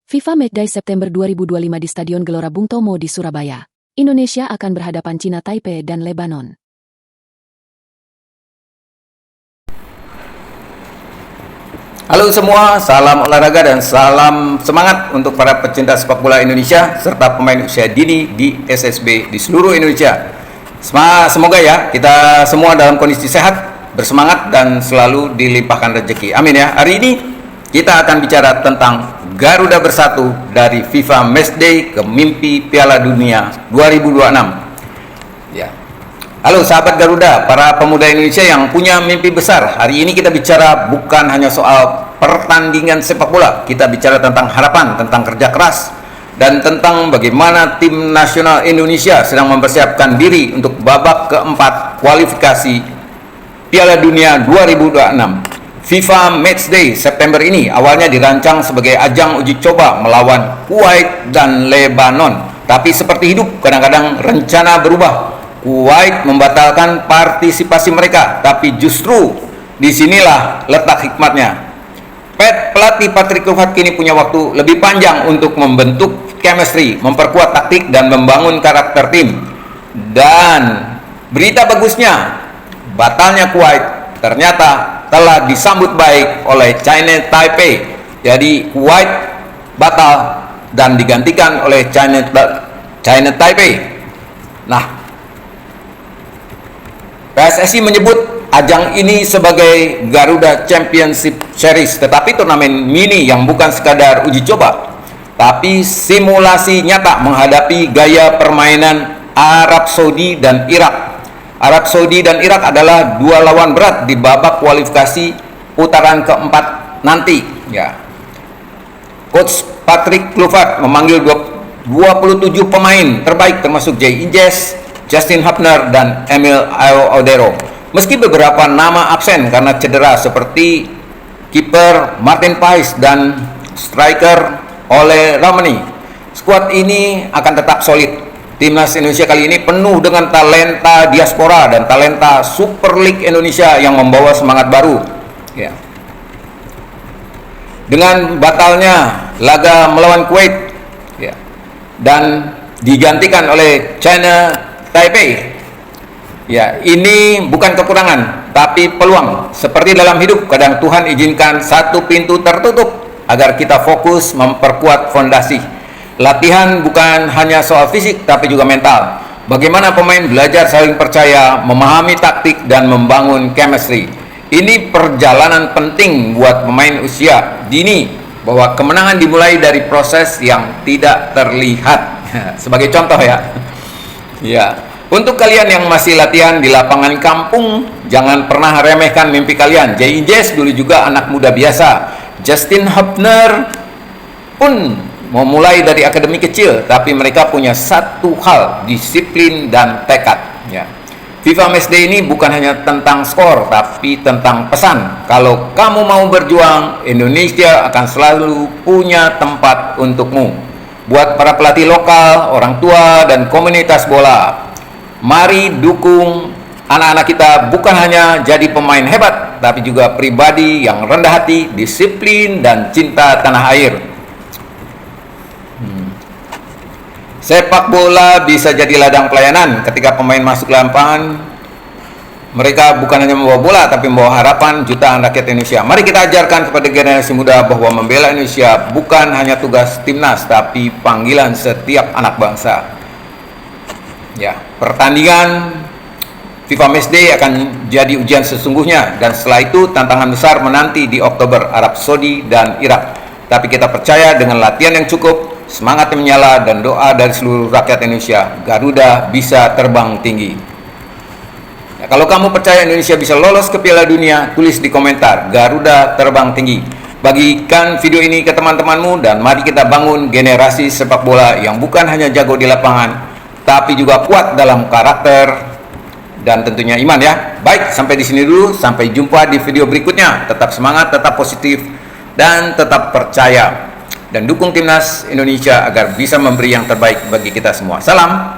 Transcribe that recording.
FIFA Matchday September 2025 di Stadion Gelora Bung Tomo di Surabaya. Indonesia akan berhadapan Cina Taipei dan Lebanon. Halo semua, salam olahraga dan salam semangat untuk para pecinta sepak bola Indonesia serta pemain usia dini di SSB di seluruh Indonesia. Semoga ya kita semua dalam kondisi sehat, bersemangat dan selalu dilimpahkan rezeki. Amin ya. Hari ini kita akan bicara tentang Garuda Bersatu dari FIFA Matchday ke mimpi Piala Dunia 2026. Ya. Halo sahabat Garuda, para pemuda Indonesia yang punya mimpi besar. Hari ini kita bicara bukan hanya soal pertandingan sepak bola, kita bicara tentang harapan, tentang kerja keras, dan tentang bagaimana tim nasional Indonesia sedang mempersiapkan diri untuk babak keempat kualifikasi Piala Dunia 2026. FIFA Matchday September ini awalnya dirancang sebagai ajang uji coba melawan Kuwait dan Lebanon. Tapi seperti hidup, kadang-kadang rencana berubah. Kuwait membatalkan partisipasi mereka, tapi justru disinilah letak hikmatnya. Pelatih Patrick Kluivert kini punya waktu lebih panjang untuk membentuk chemistry, memperkuat taktik dan membangun karakter tim. Dan berita bagusnya, batalnya Kuwait ternyata telah disambut baik oleh China Taipei. Jadi Kuwait batal dan digantikan oleh China Taipei. Nah, PSSI menyebut ajang ini sebagai Garuda Championship Series, tetapi turnamen mini yang bukan sekadar uji coba, tapi simulasi nyata menghadapi gaya permainan Arab Saudi dan Irak. Arab Saudi dan Irak adalah dua lawan berat di babak kualifikasi putaran keempat nanti. Ya. Coach Patrick Kluivert memanggil 27 pemain terbaik termasuk Jay Injes, Justin Hubner, dan Emil Audero. Meski beberapa nama absen karena cedera seperti kiper Martin Pais dan striker Ole Romani, skuad ini akan tetap solid. Timnas Indonesia kali ini penuh dengan talenta diaspora dan talenta Super League Indonesia yang membawa semangat baru. Ya. Dengan batalnya laga melawan Kuwait, ya, dan digantikan oleh China Taipei, ya, ini bukan kekurangan tapi peluang. Seperti dalam hidup, kadang Tuhan izinkan satu pintu tertutup agar kita fokus memperkuat fondasi. Latihan bukan hanya soal fisik tapi juga mental. Bagaimana pemain belajar saling percaya, memahami taktik dan membangun chemistry. Ini perjalanan penting buat pemain usia dini, bahwa kemenangan dimulai dari proses yang tidak terlihat. Sebagai contoh ya. Ya, untuk kalian yang masih latihan di lapangan kampung, jangan pernah remehkan mimpi kalian. Jay Injes dulu juga anak muda biasa. Justin Hubner pun memulai dari akademi kecil, tapi mereka punya satu hal, disiplin dan tekad. Ya. FIFA Matchday ini bukan hanya tentang skor, tapi tentang pesan. Kalau kamu mau berjuang, Indonesia akan selalu punya tempat untukmu. Buat para pelatih lokal, orang tua, dan komunitas bola, mari dukung anak-anak kita bukan hanya jadi pemain hebat, tapi juga pribadi yang rendah hati, disiplin, dan cinta tanah air. Sepak bola bisa jadi ladang pelayanan. Ketika pemain masuk lapangan, mereka bukan hanya membawa bola tapi membawa harapan jutaan rakyat Indonesia. Mari kita ajarkan kepada generasi muda bahwa membela Indonesia bukan hanya tugas timnas tapi panggilan setiap anak bangsa. Ya, pertandingan FIFA Matchday akan jadi ujian sesungguhnya, dan setelah itu tantangan besar menanti di Oktober, Arab Saudi dan Irak. Tapi kita percaya dengan latihan yang cukup, semangat yang menyala, dan doa dari seluruh rakyat Indonesia, Garuda bisa terbang tinggi. Ya, kalau kamu percaya Indonesia bisa lolos ke Piala Dunia, tulis di komentar, Garuda terbang tinggi. Bagikan video ini ke teman-temanmu, dan mari kita bangun generasi sepak bola yang bukan hanya jago di lapangan, tapi juga kuat dalam karakter dan tentunya iman ya. Baik, sampai di sini dulu. Sampai jumpa di video berikutnya. Tetap semangat, tetap positif, dan tetap percaya. Dan dukung timnas Indonesia agar bisa memberi yang terbaik bagi kita semua. Salam.